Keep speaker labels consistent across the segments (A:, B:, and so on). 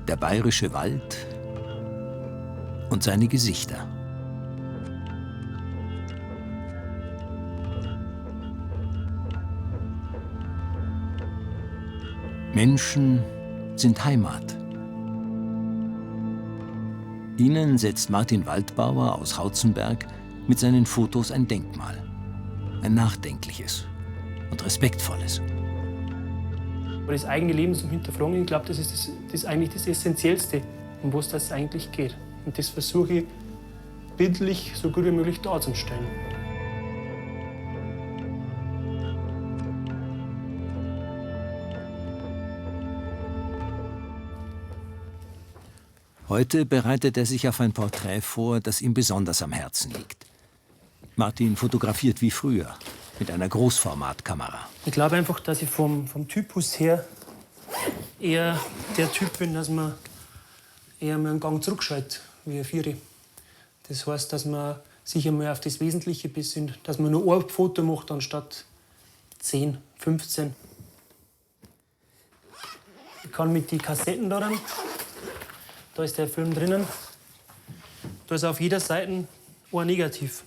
A: der bayerische Wald und seine Gesichter. Menschen sind Heimat. Ihnen setzt Martin Waldbauer aus Hautzenberg mit seinen Fotos ein Denkmal. Ein nachdenkliches und respektvolles.
B: Aber das eigene Leben zum Hinterfragen, ich glaube, das ist eigentlich das Essentiellste, um was das eigentlich geht. Und das versuche ich bildlich so gut wie möglich darzustellen.
A: Heute bereitet er sich auf ein Porträt vor, das ihm besonders am Herzen liegt. Martin fotografiert wie früher, mit einer Großformatkamera.
B: Ich glaube einfach, dass ich vom Typus her eher der Typ bin, dass man eher mal einen Gang zurückschaltet, wie ein Vieri. Das heißt, dass man sich einmal auf das Wesentliche besinnt, dass man nur ein Foto macht, anstatt 10, 15. Ich kann mit den Kassetten daran, da ist der Film drinnen, da ist auf jeder Seite ein Negativ.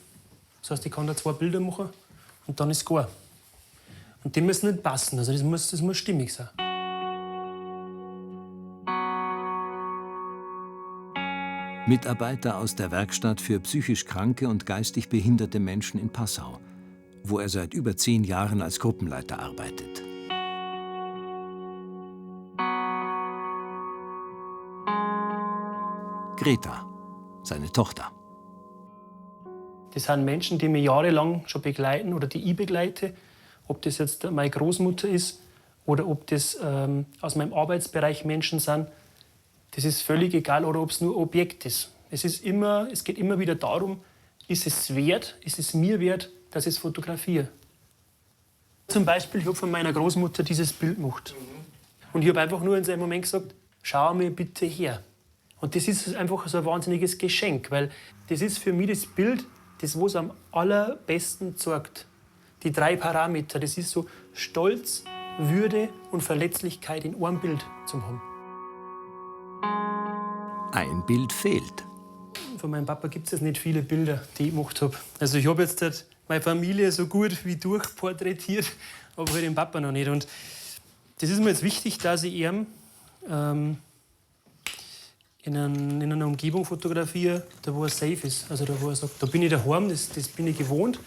B: Das heißt, ich kann da 2 Bilder machen und dann ist es gar. Und die müssen nicht passen, also das muss stimmig sein.
A: Mitarbeiter aus der Werkstatt für psychisch kranke und geistig behinderte Menschen in Passau, wo er seit über 10 Jahren als Gruppenleiter arbeitet. Greta, seine Tochter.
B: Das sind Menschen, die mich jahrelang schon begleiten oder die ich begleite. Ob das jetzt meine Großmutter ist oder ob das aus meinem Arbeitsbereich Menschen sind, das ist völlig egal, oder ob es nur ein Objekt ist. Es geht immer wieder darum, ist es mir wert, dass ich es fotografiere. Zum Beispiel, ich habe von meiner Großmutter dieses Bild gemacht. Und ich habe einfach nur in seinem Moment gesagt, schau mir bitte her. Und das ist einfach so ein wahnsinniges Geschenk, weil das ist für mich das Bild, das was am allerbesten zeigt. Die 3 Parameter, das ist so Stolz, Würde und Verletzlichkeit in einem Bild zu haben.
A: Ein Bild fehlt.
B: Von meinem Papa gibt es jetzt nicht viele Bilder, die ich gemacht habe. Also ich habe jetzt halt meine Familie so gut wie durchporträtiert, aber halt den Papa noch nicht. Und das ist mir jetzt wichtig, dass ich ihn in einer Umgebung fotografiere, da wo er safe ist. Also da wo er sagt, da bin ich daheim, das bin ich gewohnt.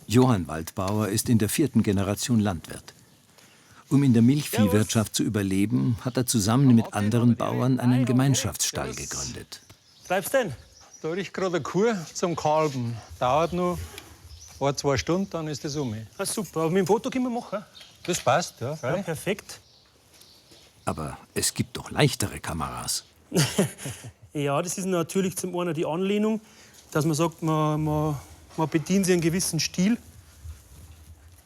A: Johann Waldbauer ist in der 4. Generation Landwirt. Um in der Milchviehwirtschaft zu überleben, hat er zusammen mit anderen Bauern einen Gemeinschaftsstall gegründet.
B: Bleibst du denn?
C: Da habe ich gerade eine Kuh zum Kalben. Dauert noch 2 Stunden, dann ist das um.
B: Ah, super, aber mit dem Foto können wir machen.
C: Das passt, ja.
B: Ja, perfekt.
A: Aber es gibt doch leichtere Kameras.
B: Ja, das ist natürlich zum einen die Anlehnung, dass man sagt, man bedient sich einen gewissen Stil.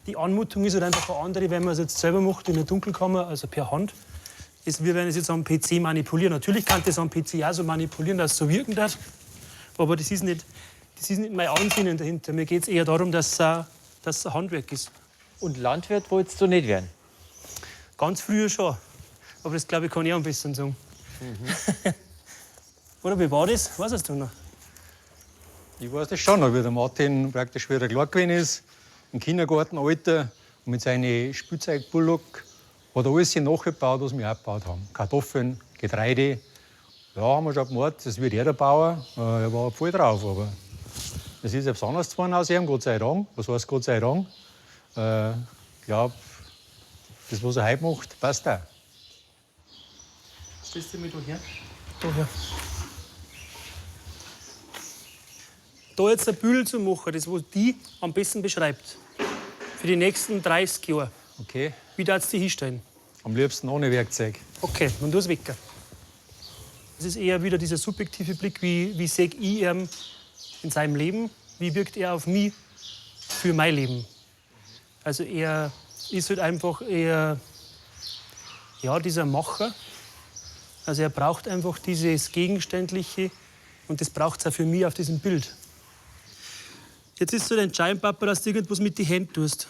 B: Die Anmutung ist halt einfach eine andere, wenn man es jetzt selber macht in der Dunkelkammer, also per Hand. Wir werden es jetzt am PC manipulieren. Natürlich kann das am PC auch so manipulieren, dass es so wirken darf. Aber das ist nicht mein Ansinnen dahinter. Mir geht es eher darum, dass es ein Handwerk ist.
D: Und Landwirt wolltest du nicht werden?
B: Ganz früher schon. Aber das, glaube ich, kann ich auch ein bisschen sagen. Oder wie war das? Weißt du noch?
C: Ich weiß das schon noch, wie der Martin praktisch wieder klar gewesen ist, im Kindergartenalter und mit seinen Spielzeug-Bullock hat er alles nachgebaut, was wir auch gebaut haben. Kartoffeln, Getreide. Ja, haben wir schon gemacht, das wird jeder Bauer. Er war voll drauf, aber das ist etwas anderes geworden aus ihm, Gott sei Dank. Was heißt Gott sei Dank? Ich glaube, das, was er heute macht, passt auch.
B: Stellst du mich da her? Da her. Da jetzt ein Bild zu machen, das was die am besten beschreibt. Für die nächsten 30 Jahre.
C: Okay.
B: Wie darfst du dich hinstellen?
C: Am liebsten ohne Werkzeug.
B: Okay, dann tu es weg. Das ist eher wieder dieser subjektive Blick, wie sehe ich ihn in seinem Leben, wie wirkt er auf mich für mein Leben. Also er ist halt einfach eher ja, dieser Macher. Also er braucht einfach dieses Gegenständliche und das braucht es auch für mich auf diesem Bild. Jetzt ist so entscheidend, Papa, dass du irgendwas mit den Händen tust.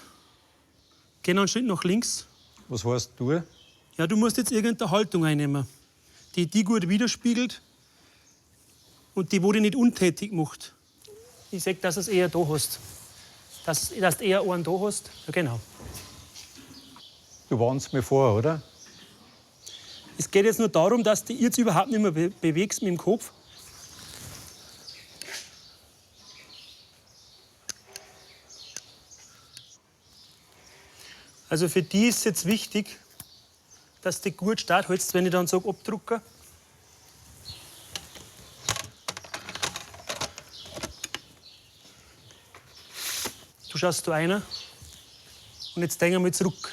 B: Geh noch einen Schritt nach links.
C: Was heißt du?
B: Ja, du musst jetzt irgendeine Haltung einnehmen, die gut widerspiegelt und die dich nicht untätig macht. Ich sag, dass du es eher da hast. Dass du eher einen da hast. Ja, genau.
C: Du warnst mir vor, oder?
B: Es geht jetzt nur darum, dass du dich jetzt überhaupt nicht mehr bewegst mit dem Kopf. Also für die ist es jetzt wichtig, dass du gut Start hältst, wenn ich dann sage, abdrucken. Du schaust da rein und jetzt denken wir zurück.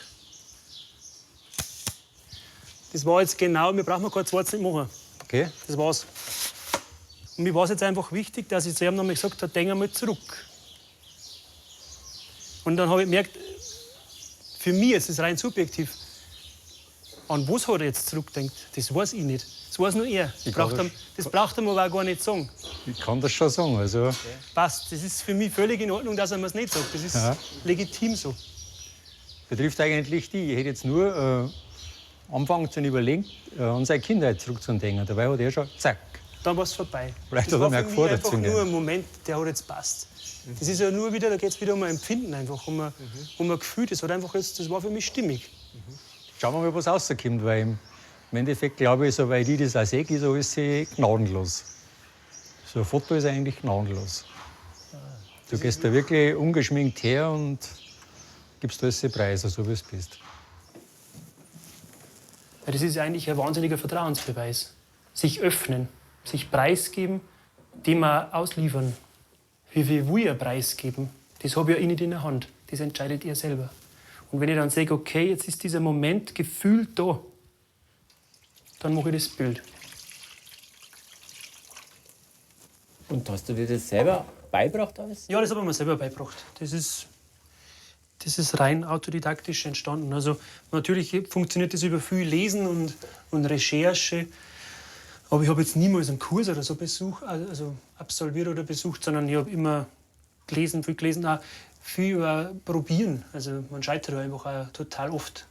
B: Das war jetzt genau, wir brauchen kein zweites nicht machen.
C: Okay.
B: Das war's. Und mir war es jetzt einfach wichtig, dass ich zu ihm noch mal gesagt habe, denk einmal zurück. Und dann habe ich gemerkt, für mich ist es rein subjektiv. An was hat er jetzt zurückdenkt, das weiß ich nicht. Das weiß nur er. Das braucht er mir aber auch gar nicht sagen.
C: Ich kann das schon sagen. Also,
B: Passt, das ist für mich völlig in Ordnung, dass er mir es nicht sagt. Das ist legitim so.
C: betrifft eigentlich die. Ich hätte jetzt nur angefangen zu überlegen, an seine Kindheit zurückzudenken. Dabei hat er schon zack.
B: Dann war es vorbei.
C: Vielleicht
B: Das
C: hat er
B: war
C: mir
B: für mich
C: gefordert
B: einfach
C: zu
B: nur
C: werden.
B: ein Moment, der hat jetzt passt. Das ist ja nur wieder, da geht es wieder um ein Empfinden einfach, um ein Gefühl. Das hat einfach jetzt, das war für mich stimmig.
C: Schauen wir mal, was rauskommt, weil im Endeffekt glaube ich, soweit ich das auch sehe, ist alles gnadenlos. So ein Foto ist eigentlich gnadenlos. Du gehst da wirklich ungeschminkt her und gibst alles Preise, so wie es bist.
B: Ja, das ist eigentlich ein wahnsinniger Vertrauensbeweis. Sich öffnen, sich preisgeben, dem auch ausliefern. Wie viel wir preisgeben, das habe ja ich nicht in der Hand. Das entscheidet ihr selber. Und wenn ich dann sage, okay, jetzt ist dieser Moment gefühlt da, dann mache ich das Bild.
D: Und hast du dir das selber beigebracht alles?
B: Ja, das habe ich mir selber beigebracht. Das ist rein autodidaktisch entstanden. Also natürlich funktioniert das über viel Lesen und Recherche. Aber ich habe jetzt niemals einen Kurs oder so also absolviert oder besucht, sondern ich habe immer gelesen, viel gelesen, auch viel über Probieren. Also man scheitert einfach auch total oft.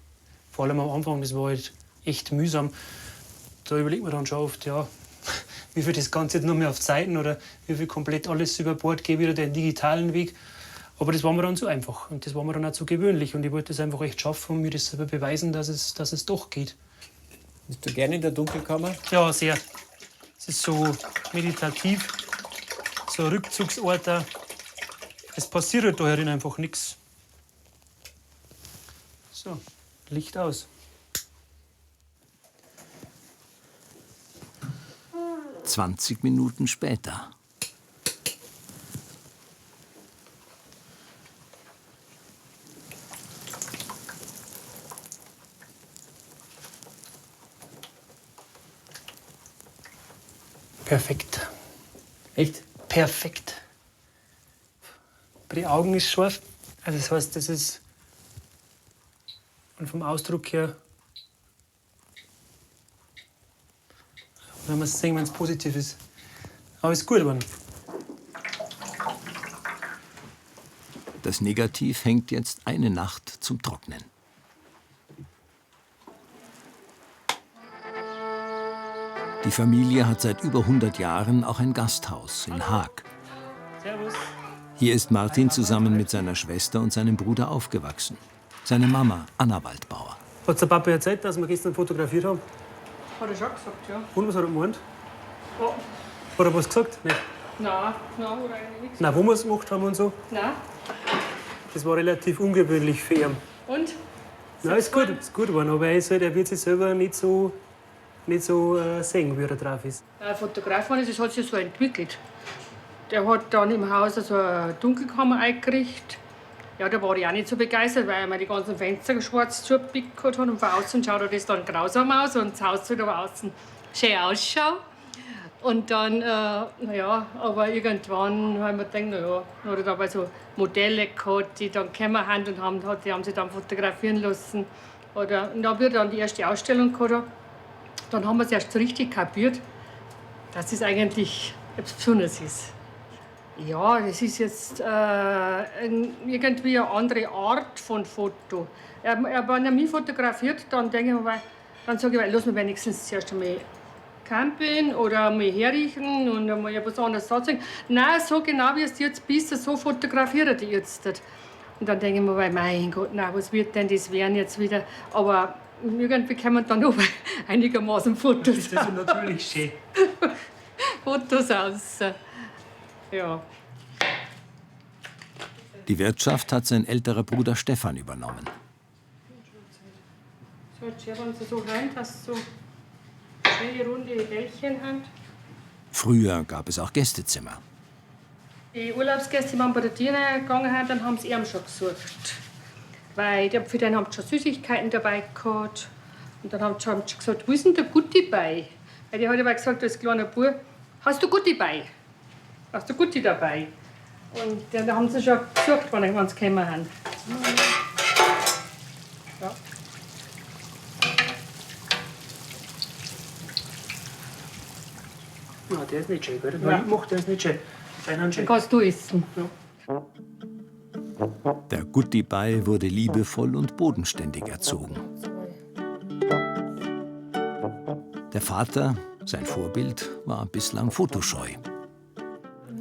B: Vor allem am Anfang, das war halt echt mühsam. Da überlegt man dann schon oft, ja, wie viel das Ganze jetzt noch mehr auf Zeiten oder wie viel komplett alles über Bord geht, wieder den digitalen Weg. Aber das war mir dann so einfach und das war mir dann auch zu gewöhnlich. Und ich wollte das einfach echt schaffen und mir das selber beweisen, dass es doch geht.
D: Bist du gerne in der Dunkelkammer?
B: Ja, sehr. Es ist so meditativ, so ein Rückzugsort. Es passiert halt da herin einfach nichts. So, Licht aus.
A: 20 Minuten später.
B: Perfekt.
D: Echt?
B: Perfekt. Bei den Augen ist scharf. Also das heißt, das ist. Und vom Ausdruck her. Wenn wir es sehen, wenn es positiv ist. Aber es ist gut geworden.
A: Das Negativ hängt jetzt eine Nacht zum Trocknen. Die Familie hat seit über 100 Jahren auch ein Gasthaus in Haag.
B: Servus.
E: Hier ist Martin zusammen mit seiner Schwester und seinem Bruder aufgewachsen. Seine Mama, Anna Waldbauer.
B: Hat der Papa erzählt, dass wir gestern fotografiert haben?
F: Hat er schon gesagt, ja.
B: Und was hat er gemeint?
F: Oh,
B: Hat er was gesagt? Nicht.
F: nein, hat eigentlich nichts.
B: Nein, wo wir es gemacht haben und so.
F: Nein.
B: Das war relativ ungewöhnlich für ihn.
F: Und?
B: Nein, ist gut geworden. Aber er wird sich selber nicht so sehen, wie er drauf ist.
F: Ein Fotograf war das hat sich so entwickelt. Der hat dann im Haus so eine Dunkelkammer eingerichtet. Ja, da war ich auch nicht so begeistert, weil er mir die ganzen Fenster schwarz zugepickt hat. Und von außen schaut das dann grausam aus und das Haus soll aber außen schön ausschauen. Und dann, aber irgendwann haben wir gedacht, naja, dann hat er dabei so Modelle gehabt, die dann gekommen sind und die haben sich dann fotografieren lassen. Und da wir dann die erste Ausstellung gehabt, dann haben wir es erst richtig kapiert, dass es eigentlich etwas Besonderes ist. Ja, das ist jetzt irgendwie eine andere Art von Foto. Wenn er mich fotografiert, dann denke ich mir, Dann sage ich, lass mich wenigstens zuerst einmal campen oder mal herriechen und mal etwas anderes sagen. Nein, so genau wie es jetzt bist, so fotografiere ich jetzt. Und dann denke ich mir, mein Gott, nein, was wird denn das werden jetzt wieder? Aber irgendwie kommen dann auch einigermaßen Fotos.
B: Das ist natürlich schön.
F: Fotos aus. Ja.
A: Die Wirtschaft hat sein älterer Bruder Stefan übernommen.
F: So, jetzt scheren Sie so rein, dass so schöne runde Bällchen haben.
A: Früher gab es auch Gästezimmer.
F: Die Urlaubsgäste, die bei der Tine gegangen sind, dann haben sie ihn schon gesucht. Weil für den haben sie schon Süßigkeiten dabei gehabt. Und dann haben sie schon gesagt, wo ist denn der Gutti bei? Weil die hat aber gesagt, als kleiner Bub, hast du Gutti bei? Hast du Gutti dabei? Und dann haben sie schon gesucht, wenn sie gekommen haben. Ja.
B: Ja, der ist nicht schön, gell?
F: Ja.
B: Ich mach, der ist nicht schön. Den
F: Dann kannst du essen.
B: Ja.
A: Der Gutti-Bei wurde liebevoll und bodenständig erzogen. Der Vater, sein Vorbild, war bislang fotoscheu.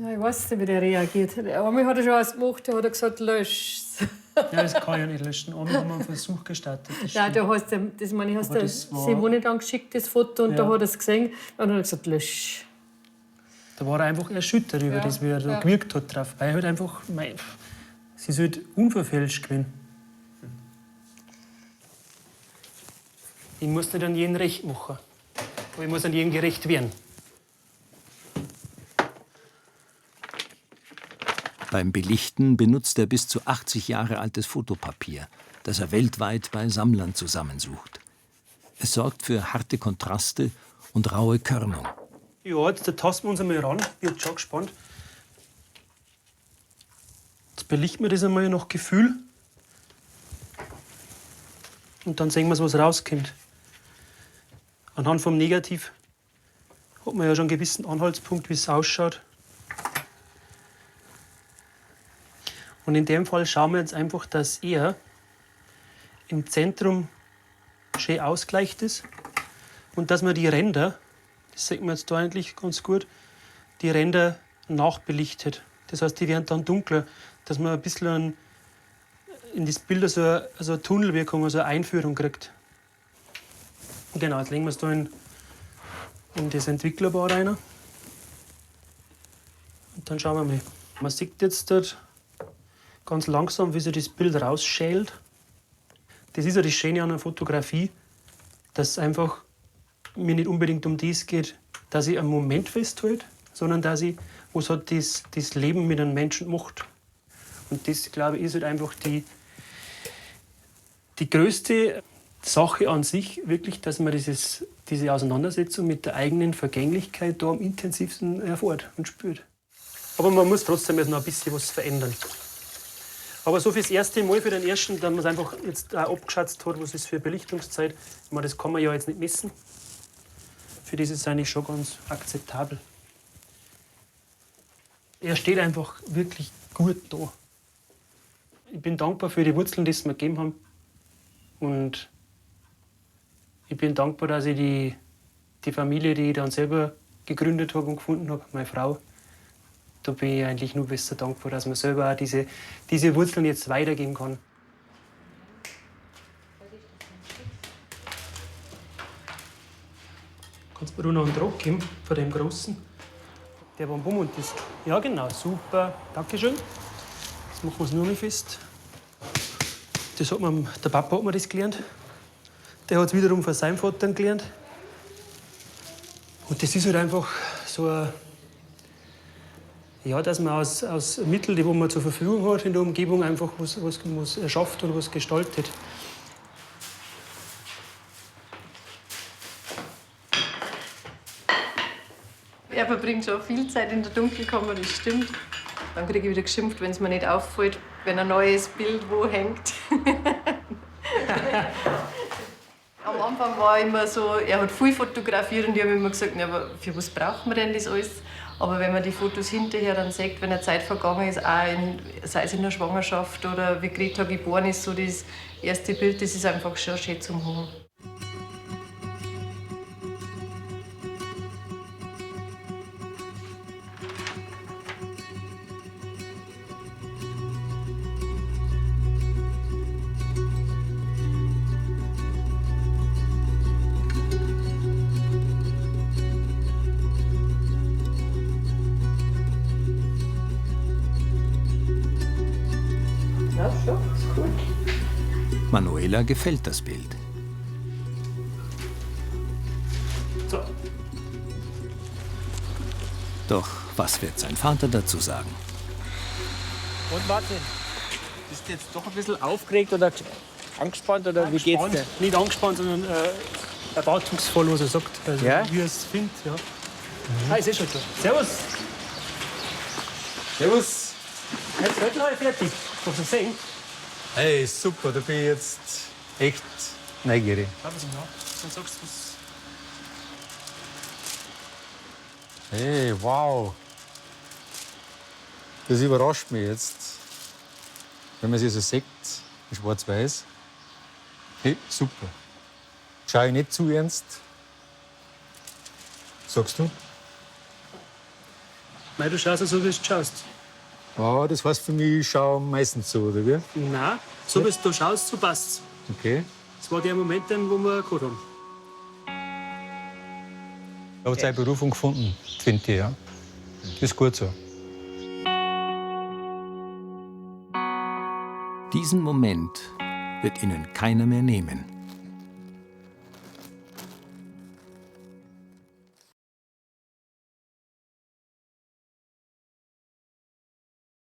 F: Ja, ich weiß nicht, wie der reagiert hat. Einmal hat er schon was gemacht, da hat er gesagt, lösch's.
B: Ja, das kann ich ja nicht löschen. Einmal haben wir einen Versuch gestartet. Das
F: Nein,
B: stimmt.
F: da hast du, das meine ich, hast
B: Aber
F: der
B: das war-
F: Simone dann geschickt, das Foto, und
B: Ja.
F: da hat er es gesehen. Und dann hat er gesagt, lösch.
B: Da war er einfach erschüttert über
F: Ja,
B: das, wie er da
F: ja.
B: gewirkt hat drauf. Weil er halt einfach, es ist halt unverfälscht gewesen. Ich muss nicht an jeden recht machen. Aber ich muss an jedem gerecht werden.
A: Beim Belichten benutzt er bis zu 80 Jahre altes Fotopapier, das er weltweit bei Sammlern zusammensucht. Es sorgt für harte Kontraste und raue Körnung.
B: Ja, jetzt tasten wir uns einmal ran. Ich bin schon gespannt. Jetzt belichten wir das einmal nach Gefühl. Und dann sehen wir, was rauskommt. Anhand vom Negativ hat man ja schon einen gewissen Anhaltspunkt, wie es ausschaut. Und in dem Fall schauen wir jetzt einfach, dass er im Zentrum schön ausgleicht ist und dass man die Ränder, das sieht man jetzt da eigentlich ganz gut, die Ränder nachbelichtet. Das heißt, die werden dann dunkler, dass man ein bisschen in das Bild so eine Tunnelwirkung, also eine Einführung kriegt. Genau, jetzt legen wir es da in das Entwicklerbar rein. Und dann schauen wir mal. Man sieht jetzt dort ganz langsam, wie sich das Bild rausschält. Das ist ja das Schöne an einer Fotografie, dass es einfach mir nicht unbedingt um das geht, dass ich einen Moment festhalte, sondern dass ich, was hat das Leben mit einem Menschen macht. Und das, glaube ich, ist halt einfach die größte Sache an sich, wirklich, dass man diese Auseinandersetzung mit der eigenen Vergänglichkeit da am intensivsten erfährt und spürt. Aber man muss trotzdem jetzt noch ein bisschen was verändern. Aber so fürs erste Mal, für den ersten, dass man es einfach jetzt auch abgeschätzt hat, was ist für Belichtungszeit. Ich meine, das kann man ja jetzt nicht messen. Für das ist es eigentlich schon ganz akzeptabel. Er steht einfach wirklich gut da. Ich bin dankbar für die Wurzeln, die sie mir gegeben haben. Und ich bin dankbar, dass ich die Familie, die ich dann selber gegründet habe und gefunden habe, meine Frau, da bin ich eigentlich nur besser dankbar, dass man selber auch diese Wurzeln jetzt weitergeben kann. Kannst du mir noch einen Druck geben von dem Großen? Der Bonbon und das. Ja, genau, super. Dankeschön. Jetzt machen wir es nur mal fest. Das hat man, der Papa hat mir das gelernt. Der hat es wiederum von seinem Vater gelernt. Und das ist halt einfach so ein, ja, dass man aus Mitteln, die man zur Verfügung hat in der Umgebung, einfach was erschafft und was gestaltet.
G: Er verbringt schon viel Zeit in der Dunkelkammer, das stimmt. Dann kriege ich wieder geschimpft, wenn es mir nicht auffällt, wenn ein neues Bild wo hängt. Am Anfang war immer so, er hat viel fotografiert und ich habe immer gesagt, na, aber für was braucht man denn das alles? Aber wenn man die Fotos hinterher dann sieht, wenn eine Zeit vergangen ist, auch sei es in der Schwangerschaft oder wie Greta geboren ist, so das erste Bild, das ist einfach schon schön zum Haben.
A: Manuela gefällt das Bild.
B: So.
A: Doch was wird sein Vater dazu sagen?
D: Und Martin, bist du jetzt doch ein bisschen aufgeregt oder angespannt oder wie geht's dir?
B: Nicht angespannt, sondern erwartungsvoll, was er sagt. Also,
D: Ja?
B: wie er es findet. Ja. Ist schon klar. Servus.
C: Servus.
B: Jetzt wird noch fertig. Kannst du sehen?
C: Hey, super, da bin ich jetzt echt neugierig.
B: Schau was nach. Dann sagst du was.
C: Hey, wow. Das überrascht mich jetzt. Wenn man sie so sieht, in schwarz-weiß. Hey, super. Schau ich nicht zu ernst. Sagst du?
B: Nein, du schaust so, wie du schaust.
C: Ah, das heißt für mich, ich schaue meistens so, oder wie?
B: Nein, so wie du schaust, so passt's.
C: Okay.
B: Das war der Moment, dann, wo wir gehabt haben.
C: Ich habe eine Berufung gefunden, finde ich. Ja. Das ist gut so.
A: Diesen Moment wird Ihnen keiner mehr nehmen.